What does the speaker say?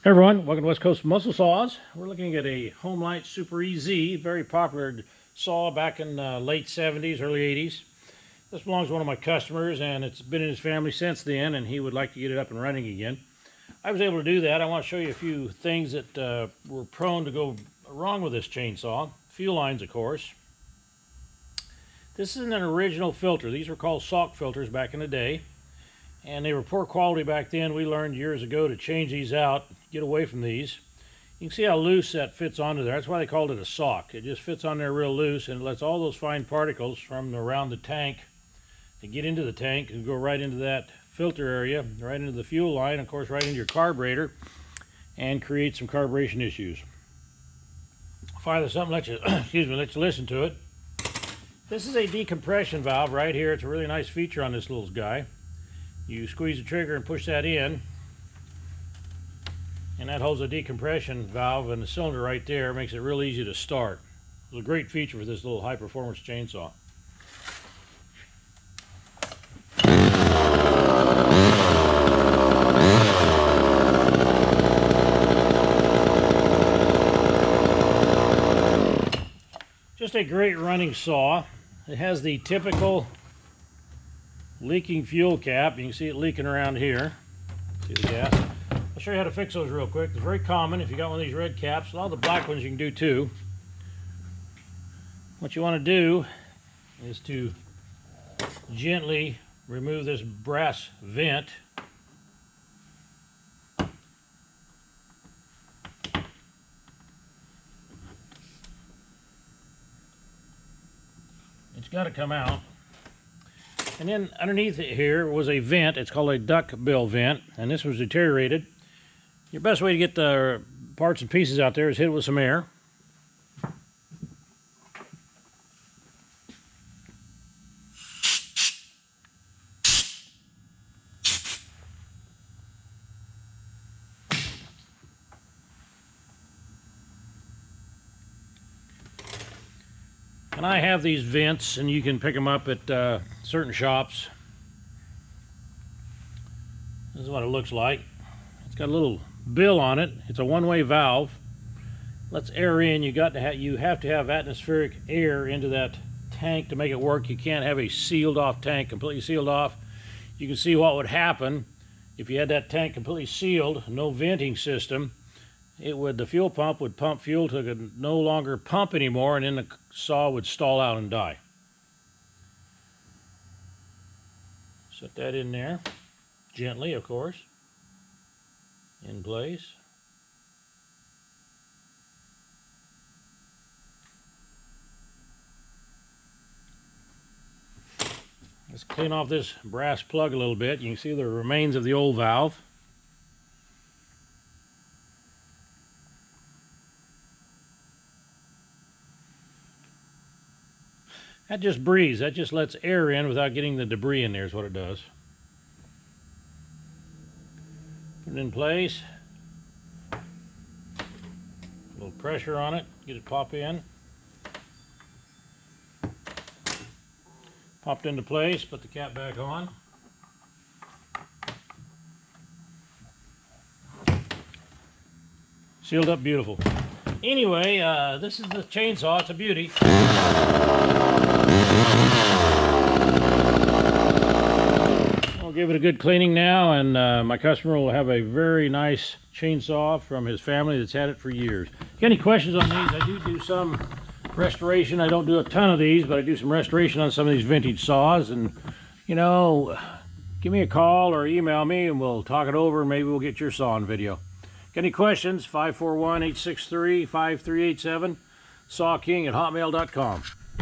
Hey everyone, welcome to West Coast Muscle Saws. We're looking at a Homelite Super EZ, very popular saw back in late 70s, early 80s. This belongs to one of my customers and it's been in his family since then, and he would like to get it up and running again. I was able to do that. I want to show you a few things that were prone to go wrong with this chainsaw. Fuel lines, of course. This isn't an original filter. These were called sock filters back in the day, and they were poor quality back then. We learned years ago to change these out, get away from these. You can see how loose that fits onto there. That's why they called it a sock. It just fits on there real loose, and it lets all those fine particles from around the tank to get into the tank and go right into that filter area, right into the fuel line, of course right into your carburetor, and create some carburation issues. Fire this up and let you let you listen to it. This is a decompression valve right here. It's a really nice feature on this little guy. You squeeze the trigger and push that in, and that holds a decompression valve in the cylinder right there. It makes it real easy to start. It's a great feature for this little high-performance chainsaw. Just a great running saw. It has the typical leaking fuel cap. You can see it leaking around here. See the gas? I'll show you how to fix those real quick. It's very common if you got one of these red caps. A lot of the black ones you can do too. What you want to do is to gently remove this brass vent. It's got to come out. And then underneath it here was a vent. It's called a duck bill vent, and this was deteriorated. Your best way to get the parts and pieces out there is hit it with some air. And I have these vents, and you can pick them up at certain shops. This is what it looks like. It's got a little bill on it. It's a one-way valve. Lets air in. You have to have atmospheric air into that tank to make it work. You can't have a sealed off tank, completely sealed off. You can see what would happen if you had that tank completely sealed, no venting system. The fuel pump would pump fuel till it could no longer pump anymore, and then the saw would stall out and die. Set that in there, gently, of course, in place. Let's clean off this brass plug a little bit. You can see the remains of the old valve. That just breathes. That just lets air in without getting the debris in there is what it does. Put it in place. A little pressure on it. Get it pop in. Popped into place. Put the cap back on. Sealed up beautiful. Anyway, this is the chainsaw. It's a beauty. I'll give it a good cleaning now, and my customer will have a very nice chainsaw from his family that's had it for years. If you got any questions on these, I do some restoration. I don't do a ton of these, but I do some restoration on some of these vintage saws, and you know, give me a call or email me and we'll talk it over, and maybe we'll get your saw on video. Got any questions? 541-863-5387, sawking@hotmail.com.